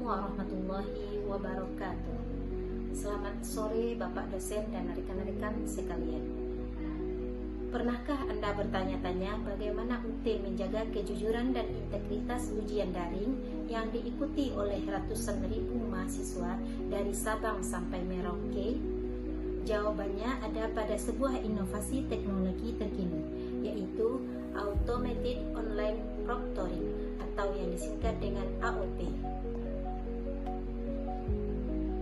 warahmatullahi wabarakatuh. Selamat sore Bapak dosen dan rekan-rekan sekalian. Pernahkah Anda bertanya-tanya bagaimana UT menjaga kejujuran dan integritas ujian daring yang diikuti oleh ratusan ribu mahasiswa dari Sabang sampai Merauke? Jawabannya ada pada sebuah inovasi teknologi terkini, yaitu Automated Online Proctoring atau yang disingkat dengan AOP.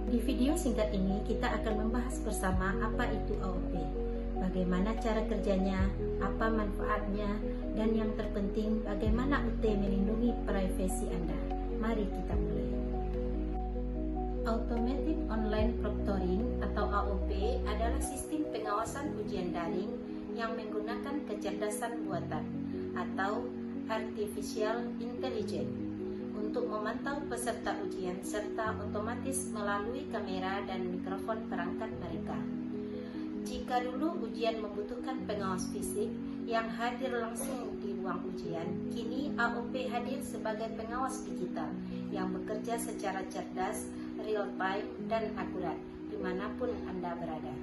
Di video singkat ini kita akan membahas bersama apa itu AOP, bagaimana cara kerjanya, apa manfaatnya, dan yang terpenting bagaimana UT melindungi privasi Anda. Mari kita mulai. Automated Online Proctoring atau AOP adalah sistem pengawasan ujian daring yang menggunakan kecerdasan buatan atau Artificial Intelligence untuk memantau peserta ujian serta otomatis melalui kamera dan mikrofon perangkat mereka. Jika dulu ujian membutuhkan pengawas fisik yang hadir langsung di ruang ujian, kini AOP hadir sebagai pengawas digital yang bekerja secara cerdas, real time, dan akurat dimanapun Anda berada.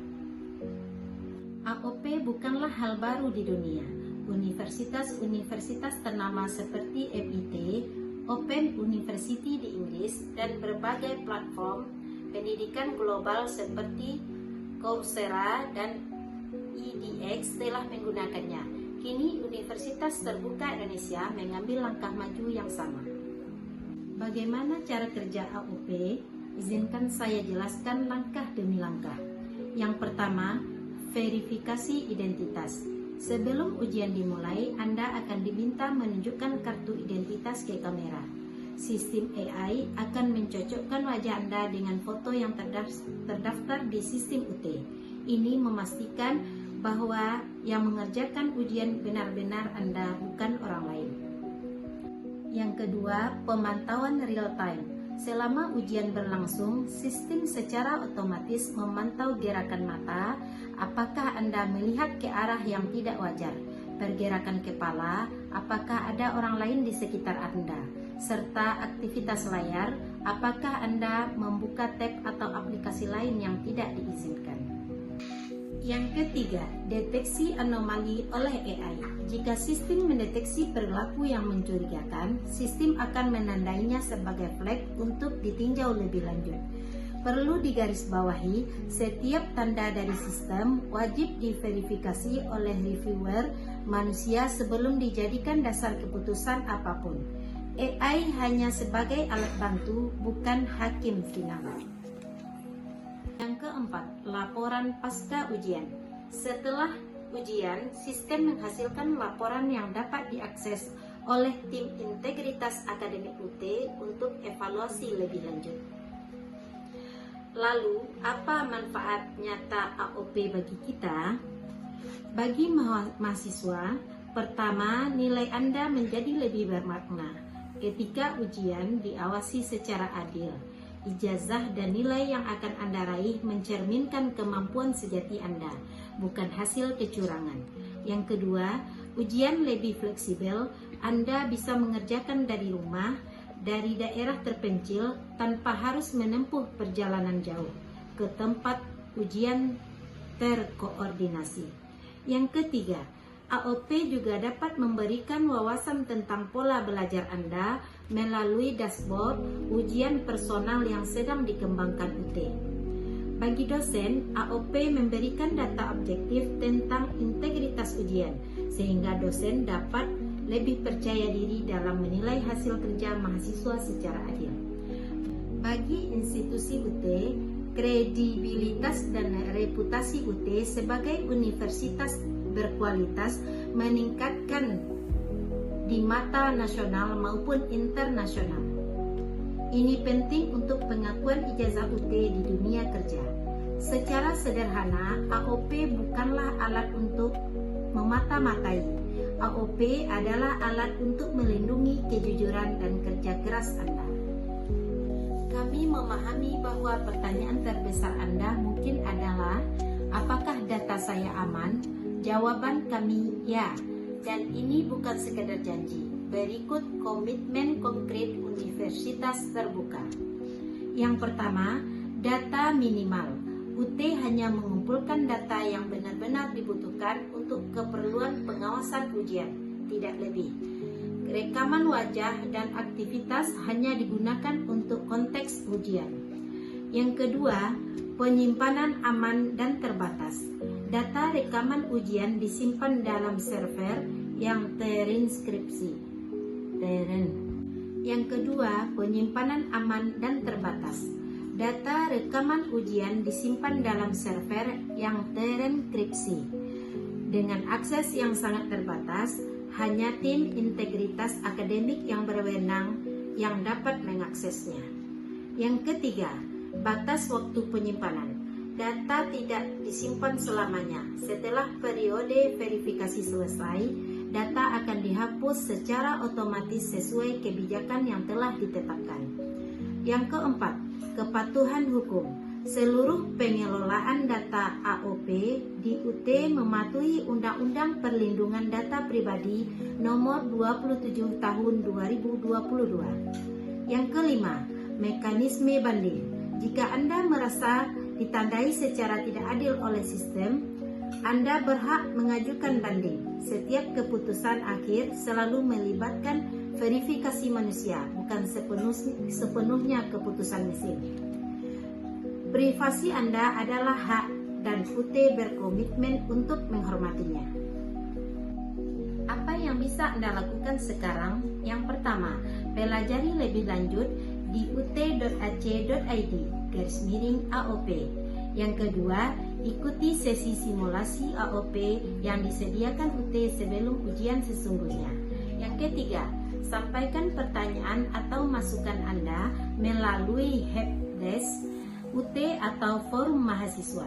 AOP bukanlah hal baru di dunia. Universitas-universitas ternama seperti FIT, Open University di Inggris, dan berbagai platform pendidikan global seperti Coursera dan edX telah menggunakannya. Kini Universitas Terbuka Indonesia mengambil langkah maju yang sama. Bagaimana cara kerja AOP? Izinkan saya jelaskan langkah demi langkah. Yang pertama, verifikasi identitas. Sebelum ujian dimulai, Anda akan diminta menunjukkan kartu identitas ke kamera. Sistem AI akan mencocokkan wajah Anda dengan foto yang terdaftar di sistem UT. Ini memastikan bahwa yang mengerjakan ujian benar-benar Anda, bukan orang lain. Yang kedua, pemantauan real time. Selama ujian berlangsung, sistem secara otomatis memantau gerakan mata, apakah Anda melihat ke arah yang tidak wajar, pergerakan kepala, apakah ada orang lain di sekitar Anda, serta aktivitas layar, apakah Anda membuka tab atau aplikasi lain yang tidak diizinkan. Yang ketiga, deteksi anomali oleh AI. Jika sistem mendeteksi perilaku yang mencurigakan, sistem akan menandainya sebagai flag untuk ditinjau lebih lanjut. Perlu digarisbawahi, setiap tanda dari sistem wajib diverifikasi oleh reviewer manusia sebelum dijadikan dasar keputusan apapun. AI hanya sebagai alat bantu, bukan hakim final. Yang keempat, laporan pasca ujian. Setelah ujian, sistem menghasilkan laporan yang dapat diakses oleh tim integritas akademik UT untuk evaluasi lebih lanjut. Lalu, apa manfaat nyata AOP bagi kita? Bagi mahasiswa, pertama, nilai Anda menjadi lebih bermakna. Ketika ujian diawasi secara adil, ijazah dan nilai yang akan Anda raih mencerminkan kemampuan sejati Anda, bukan hasil kecurangan. Yang kedua, ujian lebih fleksibel. Anda bisa mengerjakan dari rumah, dari daerah terpencil, tanpa harus menempuh perjalanan jauh ke tempat ujian terkoordinasi. Yang ketiga, AOP juga dapat memberikan wawasan tentang pola belajar Anda melalui dashboard ujian personal yang sedang dikembangkan UT. Bagi dosen, AOP memberikan data objektif tentang integritas ujian, sehingga dosen dapat lebih percaya diri dalam menilai hasil kerja mahasiswa secara adil. Bagi institusi UT, kredibilitas dan reputasi UT sebagai universitas berkualitas meningkatkan di mata nasional maupun internasional. Ini penting untuk pengakuan ijazah UT di dunia kerja. Secara sederhana, AOP bukanlah alat untuk memata-matai. AOP adalah alat untuk melindungi kejujuran dan kerja keras Anda. Kami memahami bahwa pertanyaan terbesar Anda mungkin adalah, apakah data saya aman? Jawaban kami ya, dan ini bukan sekedar janji. Berikut komitmen konkret Universitas Terbuka. Yang pertama, data minimal. UT hanya mengumpulkan data yang benar-benar dibutuhkan untuk keperluan pengawasan ujian, tidak lebih. Rekaman wajah dan aktivitas hanya digunakan untuk konteks ujian. Yang kedua, penyimpanan aman dan terbatas. Data rekaman ujian disimpan dalam server yang terinskripsi. Yang kedua, penyimpanan aman dan terbatas. Data rekaman ujian disimpan dalam server yang terenkripsi. Dengan akses yang sangat terbatas, hanya tim integritas akademik yang berwenang yang dapat mengaksesnya. Yang ketiga, batas waktu penyimpanan. Data tidak disimpan selamanya. Setelah periode verifikasi selesai, data akan dihapus secara otomatis sesuai kebijakan yang telah ditetapkan. Yang keempat, kepatuhan hukum. Seluruh pengelolaan data AOP di UT mematuhi Undang-Undang Perlindungan Data Pribadi Nomor 27 Tahun 2022. Yang kelima, mekanisme banding. Jika Anda merasa ditandai secara tidak adil oleh sistem, Anda berhak mengajukan banding. Setiap keputusan akhir selalu melibatkan verifikasi manusia, bukan sepenuhnya keputusan mesin. Privasi Anda adalah hak dan UT berkomitmen untuk menghormatinya. Apa yang bisa Anda lakukan sekarang? Yang pertama, pelajari lebih lanjut di ut.ac.id/AOP. Yang kedua, ikuti sesi simulasi AOP yang disediakan UT sebelum ujian sesungguhnya. Yang ketiga, sampaikan pertanyaan atau masukan Anda melalui helpdesk UT atau forum mahasiswa.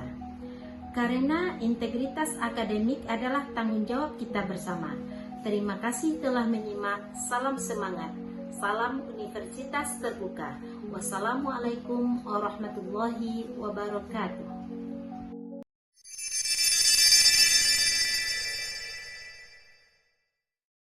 Karena integritas akademik adalah tanggung jawab kita bersama. Terima kasih telah menyimak. Salam semangat. Salam Universitas Terbuka. Wassalamualaikum warahmatullahi wabarakatuh.